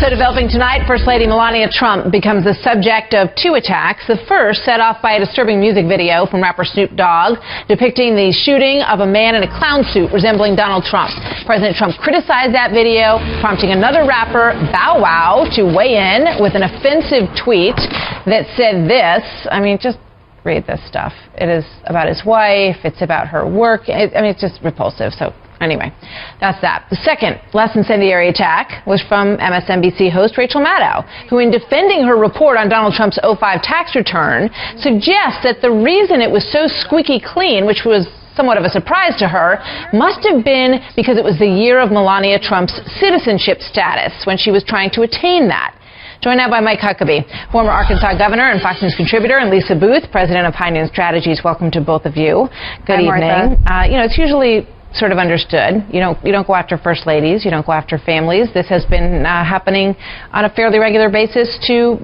Also developing tonight, First Lady Melania Trump becomes the subject of two attacks. The first set off by a disturbing music video from rapper Snoop Dogg depicting the shooting of a man in a clown suit resembling Donald Trump. President Trump criticized that video, prompting another rapper, Bow Wow, to weigh in with an offensive tweet that said this. I mean, just read this stuff. It is about his wife. It's about her work. It's just repulsive. So anyway, that's that. The second, less incendiary attack was from MSNBC host Rachel Maddow, who in defending her report on Donald Trump's 2005 tax return suggests that the reason it was so squeaky clean, which was somewhat of a surprise to her, must have been because it was the year of Melania Trump's citizenship status when she was trying to attain that. Joined now by Mike Huckabee, former Arkansas governor and Fox News contributor, and Lisa Booth, president of High Noon Strategies. Welcome to both of you. Good evening. It's usually sort of understood. You don't go after first ladies. You don't go after families. This has been happening on a fairly regular basis to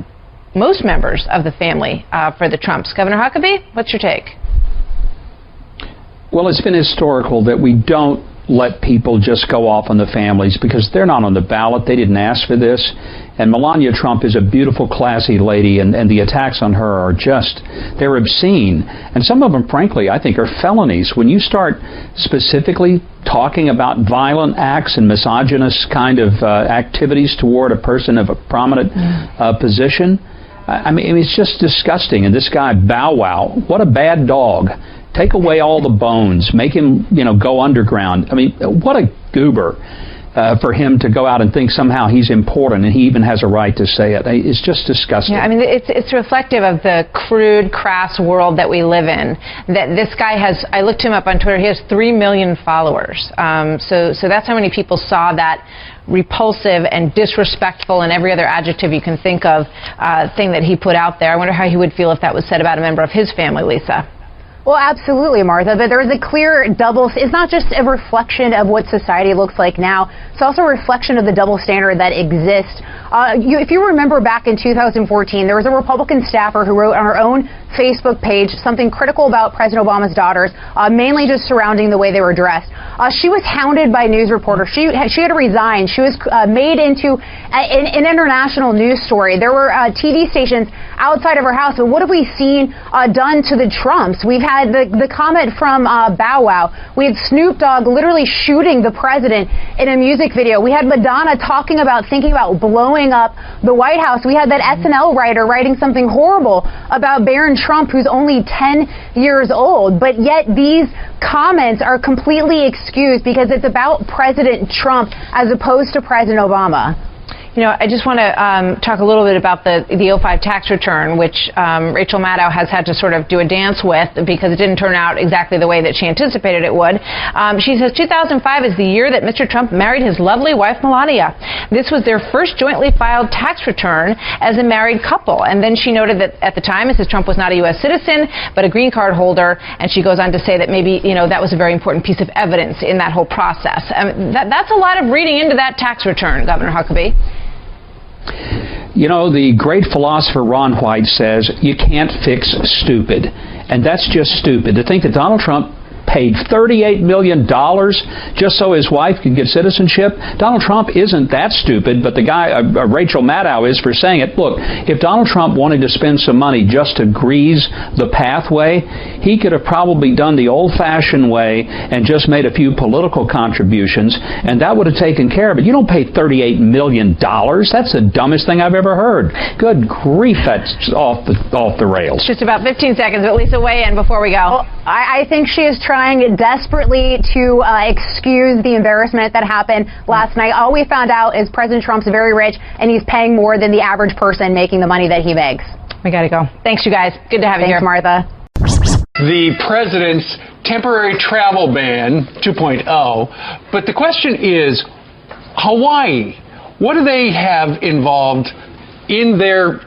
most members of the family for the Trumps. Governor Huckabee, what's your take? Well, it's been historical that we don't let people just go off on the families because they're not on the ballot. They didn't ask for this. And Melania Trump is a beautiful, classy lady, and the attacks on her are they're obscene. And some of them, frankly, I think are felonies. When you start specifically talking about violent acts and misogynist kind of activities toward a person of a prominent position, I mean, it's just disgusting. And this guy, Bow Wow, what a bad dog. Take away all the bones. Make him, go underground. I mean, what a goober for him to go out and think somehow he's important and he even has a right to say it. It's just disgusting. Yeah, I mean, it's reflective of the crude, crass world that we live in. That this guy has, I looked him up on Twitter, he has 3 million followers. So that's how many people saw that repulsive and disrespectful and every other adjective you can think of thing that he put out there. I wonder how he would feel if that was said about a member of his family, Lisa. Well, absolutely, Martha, but there is a clear it's not just a reflection of what society looks like now, it's also a reflection of the double standard that exists. If you remember back in 2014, there was a Republican staffer who wrote on her own Facebook page something critical about President Obama's daughters, mainly just surrounding the way they were dressed. She was hounded by news reporters. She had to resign. She was made into an international news story. There were TV stations outside of her house, but what have we seen done to the Trumps? We've had the comment from Bow Wow. We had Snoop Dogg literally shooting the president in a music video. We had Madonna thinking about blowing up the White House. We had that SNL writer writing something horrible about Barron Trump, who's only 10 years old. But yet these comments are completely excused because it's about President Trump as opposed to President Obama. I just want to talk a little bit about the 2005 tax return, which Rachel Maddow has had to sort of do a dance with because it didn't turn out exactly the way that she anticipated it would. She says 2005 is the year that Mr. Trump married his lovely wife, Melania. This was their first jointly filed tax return as a married couple. And then she noted that at the time, Mrs. Trump was not a U.S. citizen, but a green card holder. And she goes on to say that maybe, that was a very important piece of evidence in that whole process. That's a lot of reading into that tax return, Governor Huckabee. The great philosopher Ron White says you can't fix stupid. And that's just stupid. To think that Donald Trump paid $38 million just so his wife could get citizenship. Donald Trump isn't that stupid, but the guy, Rachel Maddow, is for saying it. Look, if Donald Trump wanted to spend some money just to grease the pathway, he could have probably done the old-fashioned way and just made a few political contributions, and that would have taken care of it. You don't pay $38 million. That's the dumbest thing I've ever heard. Good grief, that's off the rails. Just about 15 seconds, but Lisa, weigh in before we go. Well, I think she is trying desperately to excuse the embarrassment that happened last night. All we found out is President Trump's very rich, and he's paying more than the average person making the money that he makes. We got to go. Thanks, you guys. Good to have you here. Thanks, Martha. The president's temporary travel ban 2.0. But the question is, Hawaii, what do they have involved in their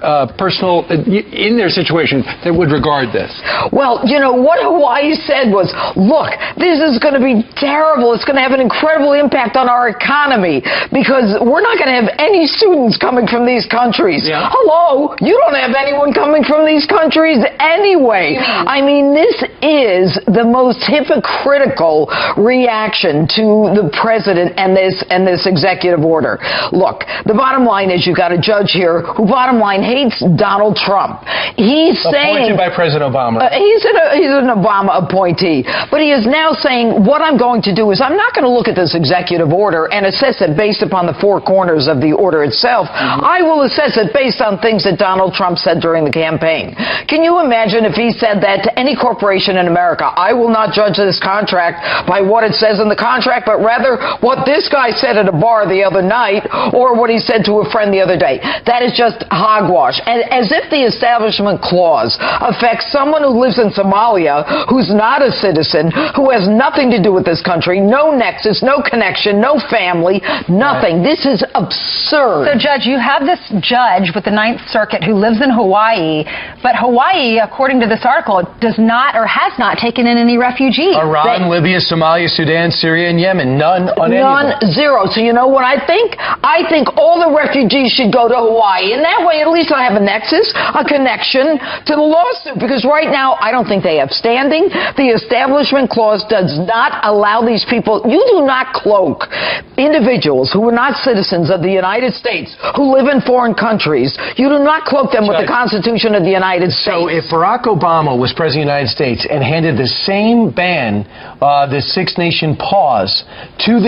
in their situation that would regard this? Well, you know, what Hawaii said was, look, this is going to be terrible. It's going to have an incredible impact on our economy because we're not going to have any students coming from these countries. Yeah. Hello, you don't have anyone coming from these countries anyway. I mean, this is the most hypocritical reaction to the president and this executive order. Look, the bottom line is you got a judge here who, bottom line, hates Donald Trump. He's appointed by President Obama. He's an Obama appointee, but he is now saying what I'm going to do is I'm not going to look at this executive order and assess it based upon the four corners of the order itself. I will assess it based on things that Donald Trump said during the campaign. Can you imagine if he said that to any corporation in America? I will not judge this contract by what it says in the contract, but rather what this guy said at a bar the other night or what he said to a friend the other day. That is just hogwash. And as if the Establishment Clause affects someone who lives in Somalia, who's not a citizen, who has nothing to do with this country, no nexus, no connection, no family, nothing. This is absurd. So, Judge, you have this judge with the Ninth Circuit who lives in Hawaii, but Hawaii, according to this article, does not or has not taken in any refugees. Iran, Libya, Somalia, Sudan, Syria, and Yemen. None on any of them. Zero. So you know what I think? I think all the refugees should go to Hawaii. And that way, at least I have a nexus, a connection to the lawsuit. Because right now, I don't think they have standing. The Establishment Clause does not allow these people. You do not cloak individuals who are not citizens of the United States, who live in foreign countries. You do not cloak them with the Constitution of the United States. So if Barack Obama was president of the United States and handed the same ban, the six-nation pause, to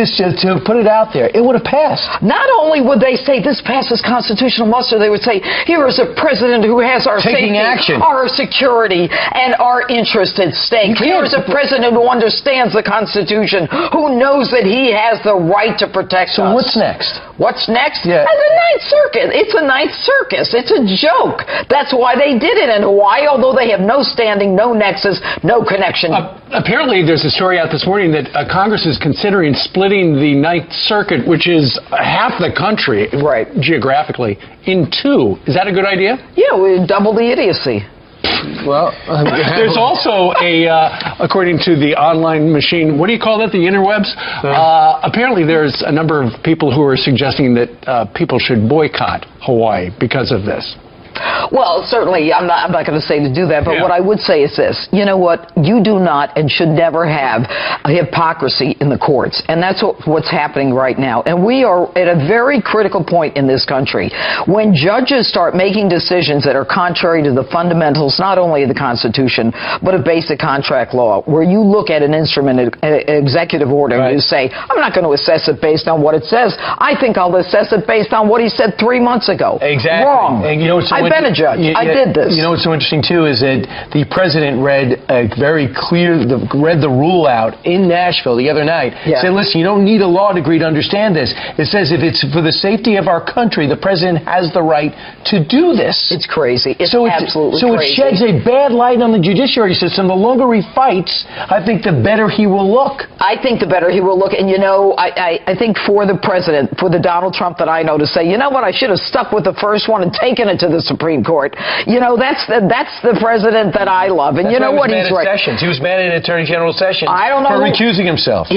put it out there, it would have passed. Not only would they say this passes constitutional muster, they would say, here is a president who has our taking safety, action, our security, and our interest at stake. Here is a president who understands the Constitution, who knows that he has the right to protect us. So what's next? What's next? Yeah. The Ninth Circuit. It's a Ninth Circus. It's a joke. That's why they did it in Hawaii, although they have no standing, no nexus, no connection. Apparently, there's a story out this morning that Congress is considering splitting the Ninth Circuit, which is half the country, right, geographically, in two. Is that a good idea? Yeah, we double the idiocy. Well, there's also according to the online machine, what do you call that, the interwebs? Apparently there's a number of people who are suggesting that people should boycott Hawaii because of this. Well, certainly, I'm not going to say to do that, but what I would say is this. You know what? You do not and should never have a hypocrisy in the courts. And that's what's happening right now. And we are at a very critical point in this country. When judges start making decisions that are contrary to the fundamentals, not only of the Constitution, but of basic contract law, where you look at an instrument, an executive order, and you say, I'm not going to assess it based on what it says. I think I'll assess it based on what he said 3 months ago. Exactly. Wrong. And you know, I've been a judge. I did this. You know what's so interesting, too, is that the president read the rule out in Nashville the other night. Said, listen, you don't need a law degree to understand this. It says if it's for the safety of our country, the president has the right to do this. It's crazy. It's absolutely crazy. So it sheds a bad light on the judiciary system. The longer he fights, I think the better he will look. I think the better he will look. And, you know, I think for the president, for the Donald Trump that I know, to say, you know what, I should have stuck with the first one and taken it to the Supreme Court. You know, that's the president that I love. And you know what? He's right. He was mad at Attorney General Sessions for recusing himself.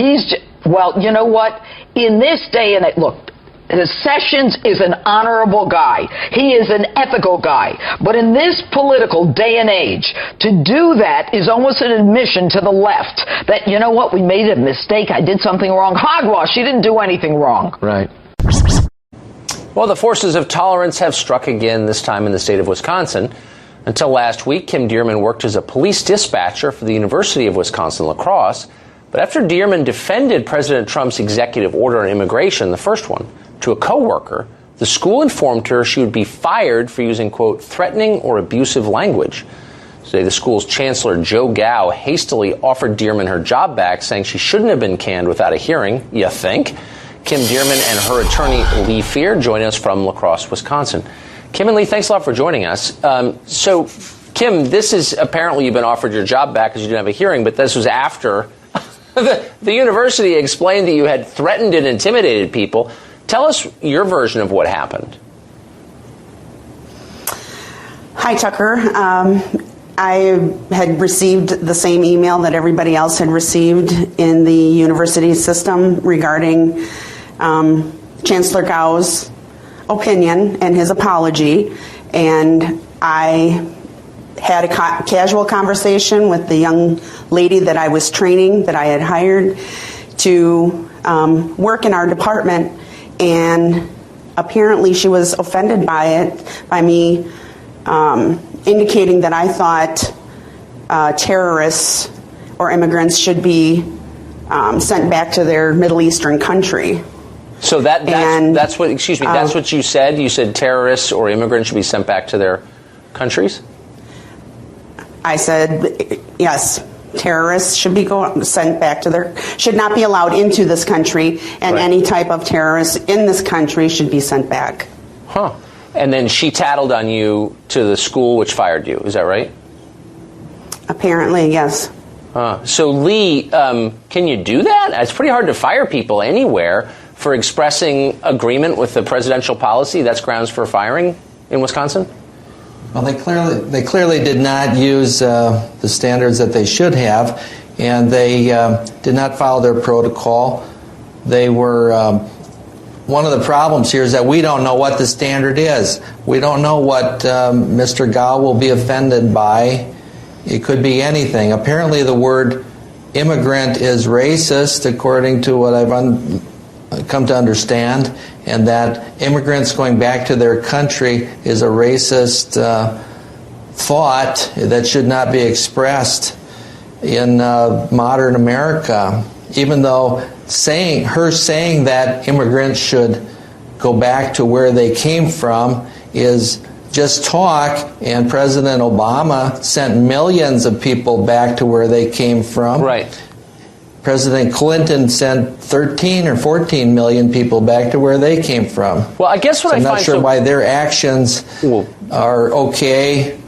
Well, you know what? In this day and age, look, Sessions is an honorable guy. He is an ethical guy. But in this political day and age, to do that is almost an admission to the left that, you know what, we made a mistake. I did something wrong. Hogwash. She didn't do anything wrong. Right. Well, the forces of tolerance have struck again, this time in the state of Wisconsin. Until last week, Kim Dearman worked as a police dispatcher for the University of Wisconsin-La Crosse. But after Dearman defended President Trump's executive order on immigration, the first one, to a coworker, the school informed her she would be fired for using, quote, threatening or abusive language. Today, the school's chancellor, Joe Gao, hastily offered Dearman her job back, saying she shouldn't have been canned without a hearing, you think? Kim Dearman and her attorney, Lee Fear, join us from La Crosse, Wisconsin. Kim and Lee, thanks a lot for joining us. So, Kim, this is apparently you've been offered your job back because you didn't have a hearing, but this was after the university explained that you had threatened and intimidated people. Tell us your version of what happened. Hi, Tucker. I had received the same email that everybody else had received in the university system regarding Chancellor Gao's opinion and his apology, and I had a casual conversation with the young lady that I was training, that I had hired to work in our department, and apparently she was offended by it, by me indicating that I thought terrorists or immigrants should be sent back to their Middle Eastern country. So that's what, excuse me, that's what you said? You said terrorists or immigrants should be sent back to their countries? I said, yes, terrorists should be sent back to their, should not be allowed into this country, and any type of terrorist in this country should be sent back. Huh. And then she tattled on you to the school which fired you, is that right? Apparently, yes. So Lee, can you do that? It's pretty hard to fire people anywhere for expressing agreement with the presidential policy. That's grounds for firing in Wisconsin? Well, they clearly did not use the standards that they should have, and they did not follow their protocol. They were one of the problems here is that we don't know what the standard is. We don't know what Mr. Gao will be offended by. It could be anything. Apparently the word immigrant is racist, according to what I've come to understand, and that immigrants going back to their country is a racist thought that should not be expressed in modern America, even though saying that immigrants should go back to where they came from is just talk, and President Obama sent millions of people back to where they came from. Right. President Clinton sent 13 or 14 million people back to where they came from. Well, I guess what I'm not sure why their actions are okay.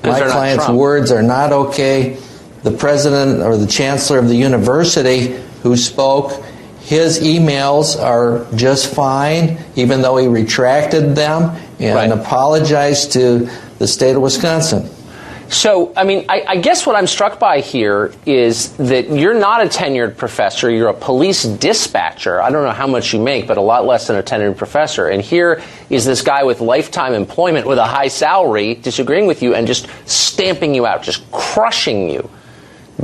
My client's words are not okay. The president or the chancellor of the university who spoke, his emails are just fine, even though he retracted them and apologized to the state of Wisconsin. So, I mean, I guess what I'm struck by here is that you're not a tenured professor. You're a police dispatcher. I don't know how much you make, but a lot less than a tenured professor. And here is this guy with lifetime employment with a high salary disagreeing with you and just stamping you out, just crushing you.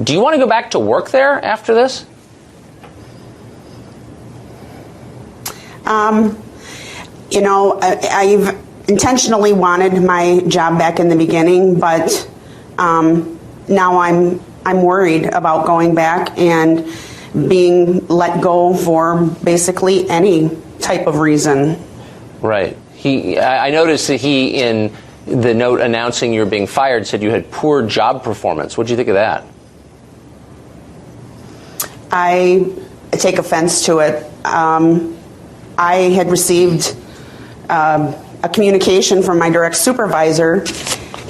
Do you want to go back to work there after this? You know, I've intentionally wanted my job back in the beginning, but now I'm worried about going back and being let go for basically any type of reason. Right. I noticed that he, in the note announcing you were being fired, said you had poor job performance. What do you think of that? I take offense to it. I had received a communication from my direct supervisor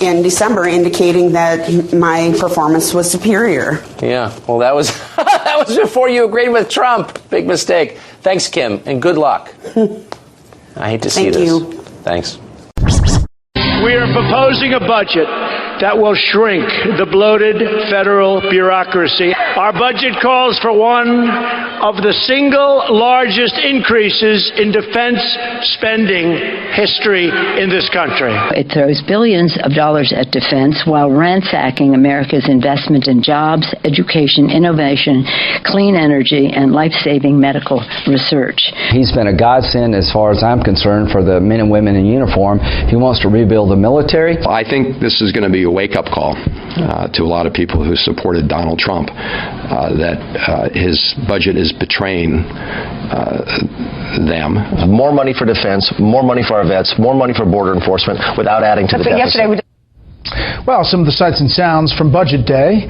in December indicating that my performance was superior. Yeah, well, that was that was before you agreed with Trump. Big mistake. Thanks, Kim, and good luck. I hate to see this. Thank you. Thanks. We are proposing a budget that will shrink the bloated federal bureaucracy. Our budget calls for one of the single largest increases in defense spending history in this country. It throws billions of dollars at defense while ransacking America's investment in jobs, education, innovation, clean energy, and life-saving medical research. He's been a godsend, as far as I'm concerned, for the men and women in uniform. He wants to rebuild the military. I think this is going to be a wake-up call to a lot of people who supported Donald Trump, that his budget is betraying them. More money for defense, more money for our vets, more money for border enforcement without adding to the deficit. Well, some of the sights and sounds from Budget Day,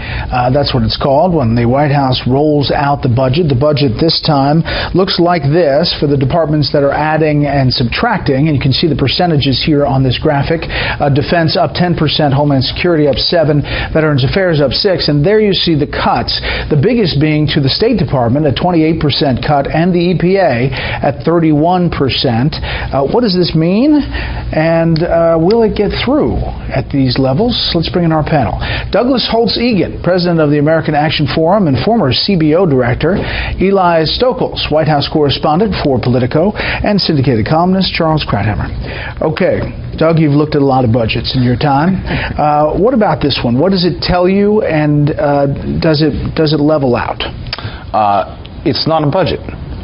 that's what it's called, when the White House rolls out the budget. The budget this time looks like this for the departments that are adding and subtracting, and you can see the percentages here on this graphic. Defense up 10%, Homeland Security up 7%, Veterans Affairs up 6%, and there you see the cuts, the biggest being to the State Department, a 28% cut, and the EPA at 31%. What does this mean, and will it get through at these levels? Let's bring in our panel. Douglas Holtz-Egan, president of the American Action Forum and former CBO director. Eli Stokols, White House correspondent for Politico, and syndicated columnist Charles Krauthammer. Okay, Doug, you've looked at a lot of budgets in your time. What about this one? What does it tell you, and does it level out? It's not a budget.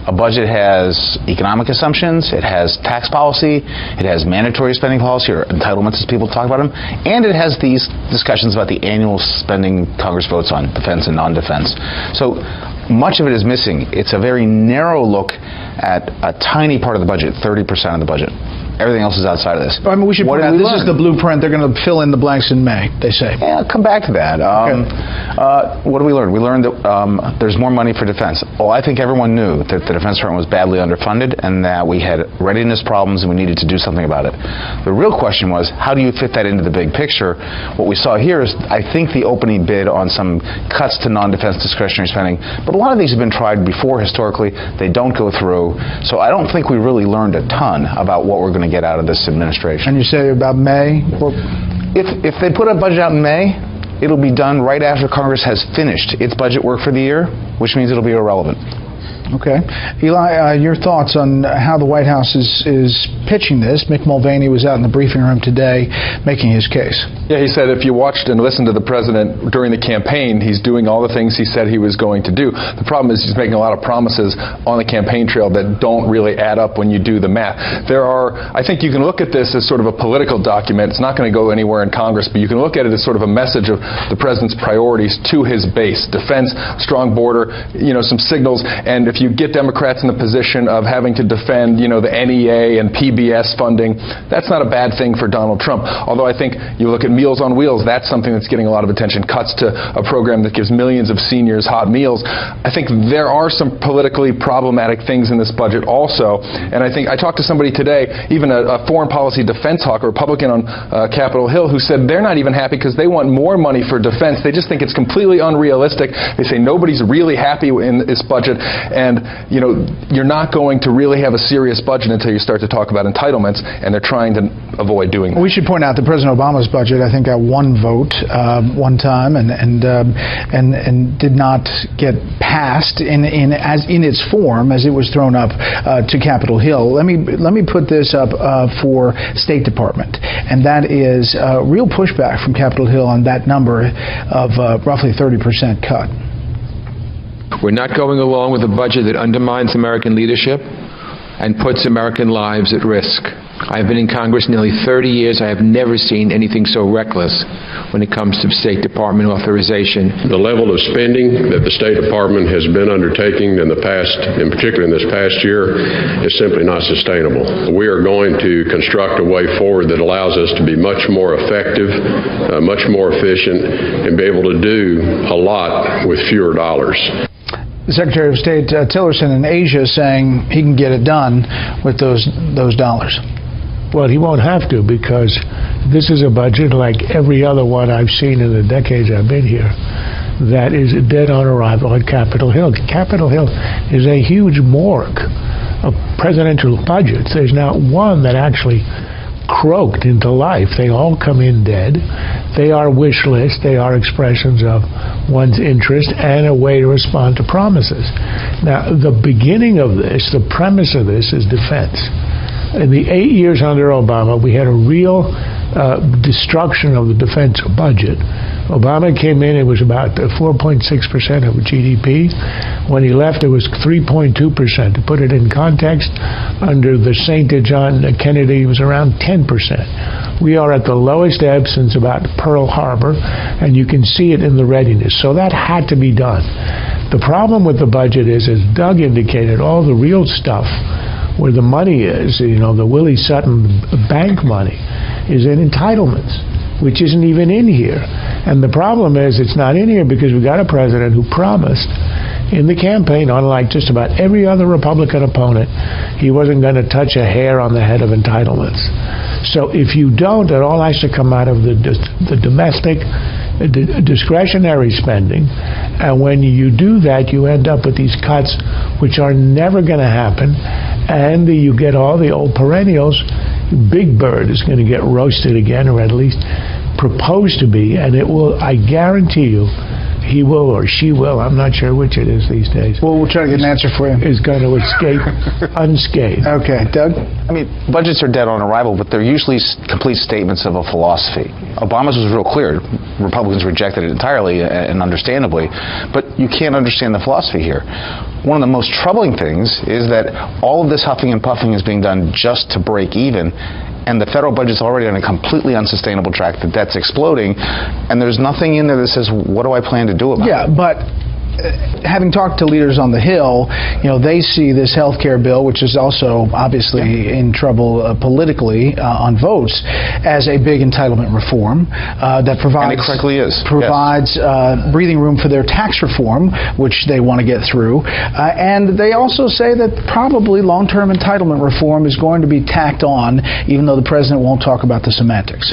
A budget has economic assumptions, it has tax policy, it has mandatory spending policy, or entitlements as people talk about them, and it has these discussions about the annual spending Congress votes on, defense and non-defense. So much of it is missing. It's a very narrow look at a tiny part of the budget, 30% of the budget. Everything else is outside of this. I mean, we should point out this is the blueprint. They're going to fill in the blanks in May, they say. Yeah, I'll come back to that. What did we learn? We learned that there's more money for defense. Well, I think everyone knew that the Defense Department was badly underfunded and that we had readiness problems and we needed to do something about it. The real question was, how do you fit that into the big picture? What we saw here is, I think, the opening bid on some cuts to non-defense discretionary spending. But a lot of these have been tried before historically. They don't go through. So I don't think we really learned a ton about what we're going to get out of this administration. And you say about May? If they put a budget out in May, it'll be done right after Congress has finished its budget work for the year, which means it'll be irrelevant. Okay. Eli, your thoughts on how the White House is pitching this? Mick Mulvaney was out in the briefing room today making his case. Yeah, he said if you watched and listened to the president during the campaign, he's doing all the things he said he was going to do. The problem is he's making a lot of promises on the campaign trail that don't really add up when you do the math. I think you can look at this as sort of a political document. It's not going to go anywhere in Congress, but you can look at it as sort of a message of the president's priorities to his base. Defense, strong border, some signals, and if you get Democrats in the position of having to defend, the NEA and PBS funding, that's not a bad thing for Donald Trump. Although I think you look at Meals on Wheels, that's something that's getting a lot of attention. Cuts to a program that gives millions of seniors hot meals. I think there are some politically problematic things in this budget also. And I think I talked to somebody today, even a foreign policy defense hawk, a Republican on Capitol Hill, who said they're not even happy because they want more money for defense. They just think it's completely unrealistic. They say nobody's really happy in this budget. And you're not going to really have a serious budget until you start to talk about entitlements, and they're trying to avoid doing that. We should point out that President Obama's budget, I think, got one vote one time, and did not get passed in its form as it was thrown up to Capitol Hill. Let me put this up for State Department, and that is real pushback from Capitol Hill on that number of roughly 30% cut. We're not going along with a budget that undermines American leadership and puts American lives at risk. I've been in Congress nearly 30 years. I have never seen anything so reckless when it comes to State Department authorization. The level of spending that the State Department has been undertaking in the past, and particularly in this past year, is simply not sustainable. We are going to construct a way forward that allows us to be much more effective, much more efficient, and be able to do a lot with fewer dollars. The Secretary of State Tillerson in Asia saying he can get it done with those dollars. Well, he won't have to, because this is a budget like every other one I've seen in the decades I've been here that is dead on arrival at Capitol Hill. Capitol Hill is a huge morgue of presidential budgets. There's not one that actually croaked into life. They all come in dead. They are wish lists. They are expressions of one's interest and a way to respond to promises. Now, the beginning of this, the premise of this is defense. In the 8 years under Obama, we had a real destruction of the defense budget. Obama came in, it was about 4.6% of GDP. When he left, it was 3.2%. To put it in context, under the St. John Kennedy, it was around 10%. We are at the lowest ebb since about Pearl Harbor, and you can see it in the readiness. So that had to be done. The problem with the budget is, as Doug indicated, all the real stuff where the money is, the Willie Sutton bank money, is in entitlements. which isn't even in here. And the problem is it's not in here because we got a president who promised in the campaign, unlike just about every other Republican opponent, he wasn't going to touch a hair on the head of entitlements. So if you don't, it all has to come out of the domestic discretionary spending. And when you do that, you end up with these cuts which are never going to happen. And you get all the old perennials. Big Bird is going to get roasted again, or at least proposed to be, and it will, I guarantee you, he will or she will, I'm not sure which it is these days. Well, we'll try to get an answer for you. Is going to escape unscathed. Okay, Doug? I mean, budgets are dead on arrival, but they're usually complete statements of a philosophy. Obama's was real clear. Republicans rejected it entirely, and understandably, but you can't understand the philosophy here. One of the most troubling things is that all of this huffing and puffing is being done just to break even, and the federal budget's already on a completely unsustainable track. The debt's exploding, and there's nothing in there that says, what do I plan to do about it? Yeah, but having talked to leaders on the Hill, they see this health care bill, which is also obviously in trouble politically on votes, as a big entitlement reform that provides, and it correctly is. Provides breathing room for their tax reform, which they want to get through. And they also say that probably long-term entitlement reform is going to be tacked on, even though the president won't talk about the semantics.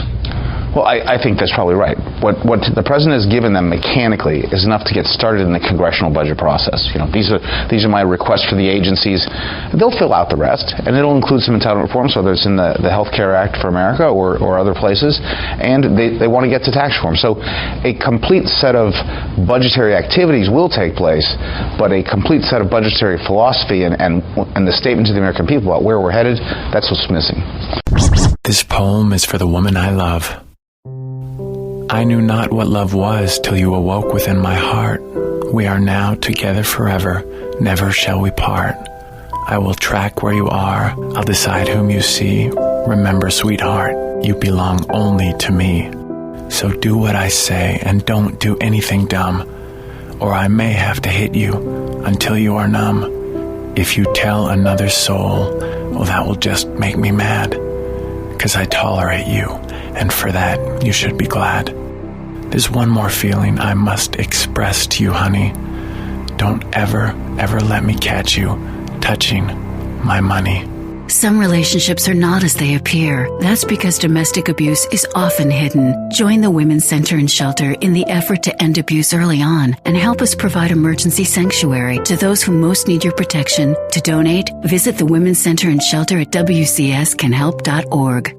Well, I think that's probably right. What the president has given them mechanically is enough to get started in the congressional budget process. These are my requests for the agencies. They'll fill out the rest, and it'll include some entitlement reforms, whether it's in the Health Care Act for America or other places, and they want to get to tax reform. So a complete set of budgetary activities will take place, but a complete set of budgetary philosophy and the statement to the American people about where we're headed, that's what's missing. This poem is for the woman I love. I knew not what love was till you awoke within my heart. We are now together forever, never shall we part. I will track where you are, I'll decide whom you see. Remember, sweetheart, you belong only to me. So do what I say and don't do anything dumb, or I may have to hit you until you are numb. If you tell another soul, well, that will just make me mad, 'cause I tolerate you, and for that you should be glad. There's one more feeling I must express to you, honey. Don't ever, ever let me catch you touching my money. Some relationships are not as they appear. That's because domestic abuse is often hidden. Join the Women's Center and Shelter in the effort to end abuse early on and help us provide emergency sanctuary to those who most need your protection. To donate, visit the Women's Center and Shelter at wcscanhelp.org.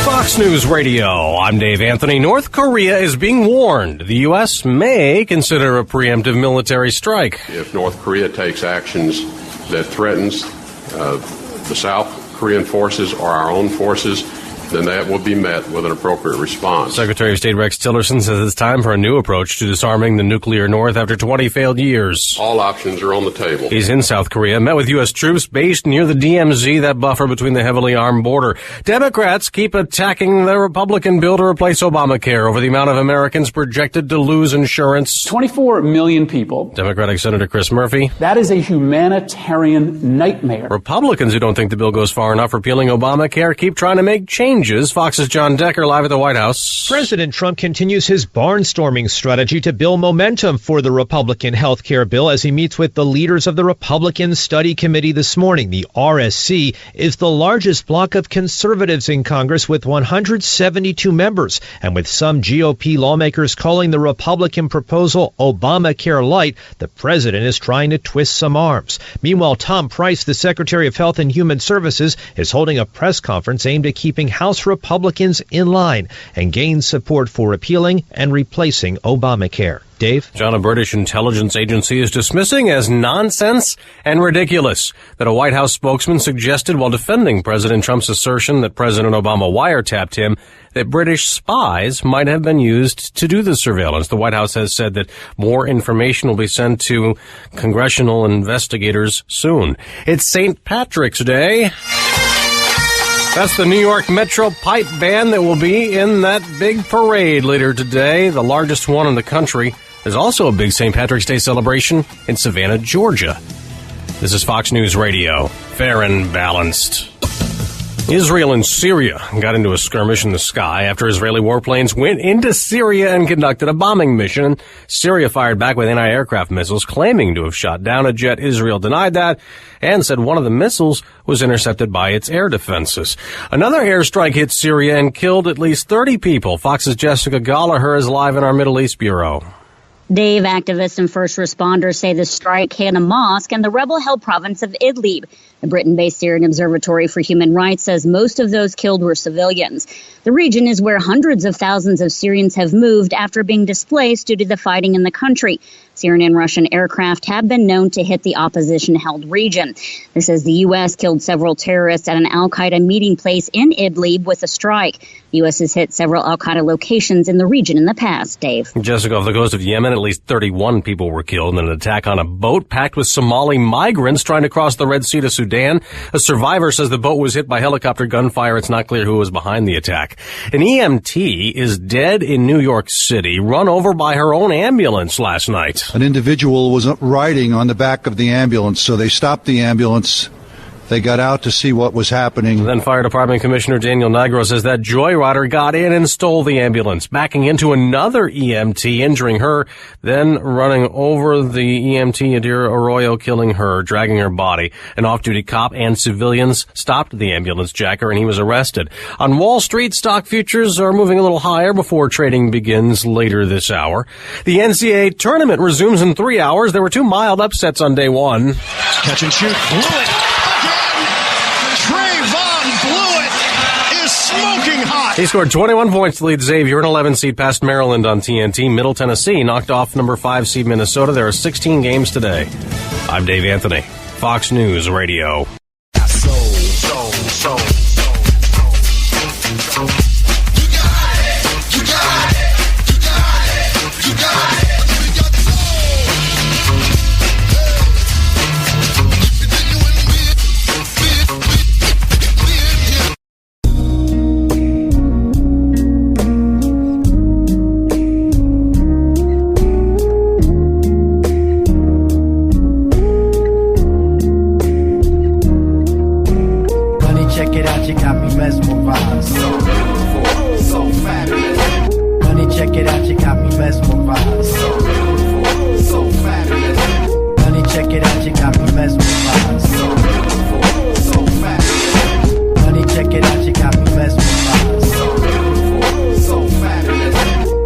Fox News Radio, I'm Dave Anthony. North Korea is being warned the U.S. may consider a preemptive military strike. If North Korea takes actions that threatens the South Korean forces or our own forces, then that will be met with an appropriate response. Secretary of State Rex Tillerson says it's time for a new approach to disarming the nuclear North after 20 failed years. All options are on the table. He's in South Korea, met with U.S. troops based near the DMZ, that buffer between the heavily armed border. Democrats keep attacking the Republican bill to replace Obamacare over the amount of Americans projected to lose insurance. 24 million people. Democratic Senator Chris Murphy. That is a humanitarian nightmare. Republicans who don't think the bill goes far enough repealing Obamacare keep trying to make changes. Fox's John Decker live at the White House. President Trump continues his barnstorming strategy to build momentum for the Republican health care bill as he meets with the leaders of the Republican Study Committee this morning. The RSC is the largest bloc of conservatives in Congress with 172 members, and with some GOP lawmakers calling the Republican proposal Obamacare light, the president is trying to twist some arms. Meanwhile, Tom Price, the Secretary of Health and Human Services, is holding a press conference aimed at keeping House Republicans in line and gain support for repealing and replacing Obamacare. Dave? John, a British intelligence agency is dismissing as nonsense and ridiculous that a White House spokesman suggested while defending President Trump's assertion that President Obama wiretapped him that British spies might have been used to do the surveillance. The White House has said that more information will be sent to congressional investigators soon. It's St. Patrick's Day. That's the New York Metro Pipe Band that will be in that big parade later today, the largest one in the country. There's also a big St. Patrick's Day celebration in Savannah, Georgia. This is Fox News Radio, fair and balanced. Israel and Syria got into a skirmish in the sky after Israeli warplanes went into Syria and conducted a bombing mission. Syria fired back with anti-aircraft missiles, claiming to have shot down a jet. Israel denied that and said one of the missiles was intercepted by its air defenses. Another airstrike hit Syria and killed at least 30 people. Fox's Jessica Gallagher is live in our Middle East bureau. Dave, activists and first responders say the strike hit a mosque in the rebel-held province of Idlib. The Britain-based Syrian Observatory for Human Rights says most of those killed were civilians. The region is where hundreds of thousands of Syrians have moved after being displaced due to the fighting in the country. Syrian and Russian aircraft have been known to hit the opposition-held region. This as the U.S. killed several terrorists at an al-Qaeda meeting place in Idlib with a strike. The U.S. has hit several al-Qaeda locations in the region in the past. Dave. Jessica, off the coast of Yemen, at least 31 people were killed in an attack on a boat packed with Somali migrants trying to cross the Red Sea to Sudan. A survivor says the boat was hit by helicopter gunfire. It's not clear who was behind the attack. An EMT is dead in New York City, run over by her own ambulance last night. An individual was riding on the back of the ambulance, so they stopped the ambulance. They got out to see what was happening. Then Fire Department Commissioner Daniel Nigro says that joyrider got in and stole the ambulance, backing into another EMT, injuring her, then running over the EMT, Adira Arroyo, killing her, dragging her body. An off-duty cop and civilians stopped the ambulance jacker, and he was arrested. On Wall Street, stock futures are moving a little higher before trading begins later this hour. The NCAA tournament resumes in 3 hours. There were 2 mild upsets on day one. Catch and shoot. Blew it. Smoking hot. He scored 21 points to lead Xavier, an 11 seed past Maryland on TNT. Middle Tennessee knocked off number 5 seed Minnesota. There are 16 games today. I'm Dave Anthony, Fox News Radio.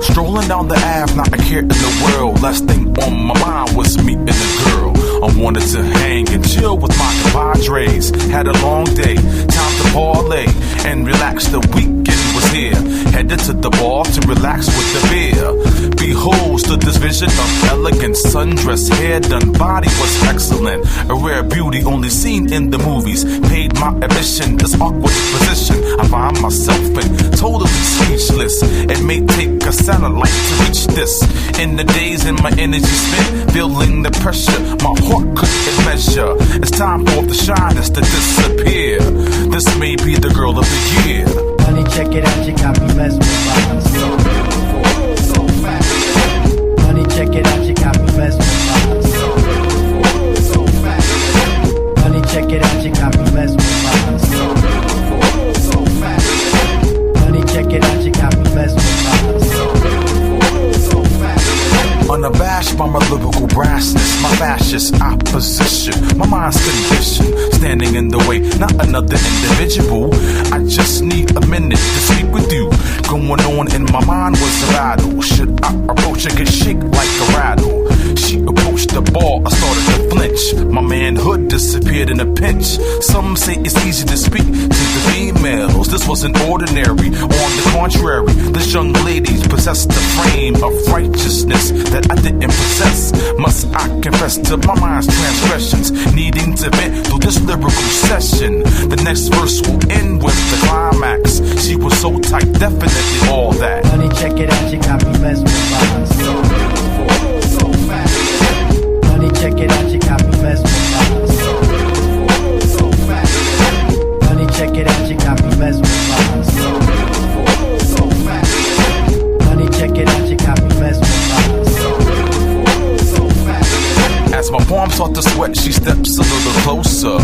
Strolling down the Ave, not a care in the world. Last thing on my mind was meeting a girl. I wanted to hang and chill with my compadres. Had a long day, time to parlay and relax. The weekend was here. Headed to the bar to relax with the beer. Behold, stood this vision of elegant sundress, hair done, body was excellent. A rare beauty only seen in the movies. Paid my admission, this awkward position. I find myself in totally speechless. It may take a satellite to reach this. In the days and my energy spent, feeling the pressure, my heart couldn't measure. It's time for the shyness to disappear. This may be the girl of the year. Honey, check it out, you got me mesmerized. So beautiful, so fabulous. Honey, check it out, you got me mesmerized. So beautiful, so fabulous. Honey, check it out, you got me mesmerized. So beautiful, so fabulous. Honey, check it out, you got me mesmerized. So beautiful, so fabulous. Unabashed by my lyrical brassness, my fascist opposition, my mind's condition, standing in the way, not another individual. I just need a minute to speak with you. Going on in my mind was a battle. Should I approach her, get shake like a rattle? She approached the bar, I started to flinch. My manhood disappeared in a pinch. Some say it's easy to speak to the females. This wasn't ordinary. On the contrary, this young lady possessed the frame of righteousness that I didn't possess. Must I confess to my mind's transgressions, needing to vent through this lyrical session. The next verse will end with the climax. She was so tight, definitely all that. Honey, check it out, you got me mesmerized. So beautiful, so fabulous. Honey, check it out, you got me mesmerized. So beautiful, so fabulous. Honey, check it out, you got me mesmerized. So beautiful, so fabulous. Honey, check it out, you got me mesmerized. So beautiful, so fabulous. As my palms start to sweat, she steps a little closer,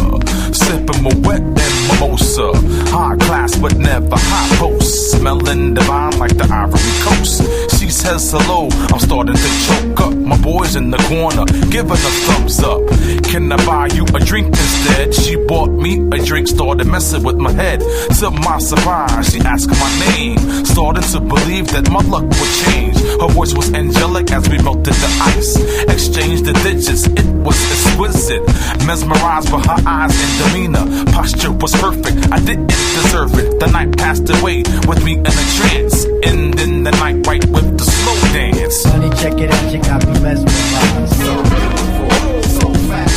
sipping my wet and my mimosa. High class but never high post. Smelling divine like the Ivory Coast. She says hello, I'm starting to choke up. My boy's in the corner, giving a thumbs up. Can I buy you a drink instead? She bought me a drink, started messing with my head. To my surprise, she asked my name. Started to believe that my luck would change. Her voice was angelic as we melted the ice. Exchanged the digits, it was exquisite. Mesmerized by her eyes and demeanor. Posture was perfect, I didn't deserve it. The night passed away with me in a trance. Ending the night right with the slow dance. Honey, check it out, you got me mesmerized. So beautiful, so fast.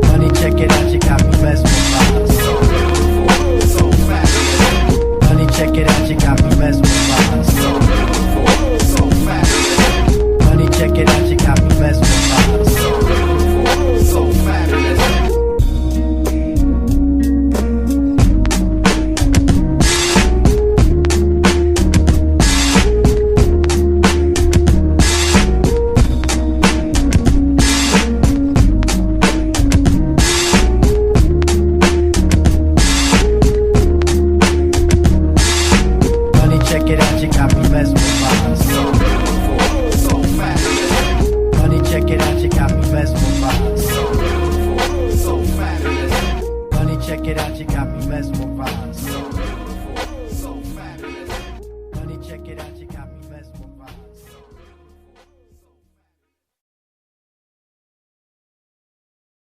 Honey, check it out, you got me mesmerized. So beautiful, so fast. Honey, check it out, you got me mesmerized. So beautiful, so fast. Honey, check it out, you got me mesmerized. So beautiful, so fast. Check it out, you got me mesmerized. So beautiful, so fast. Honey, check it out, you got me mesmerized. So beautiful, so fast. Honey, check it out, you got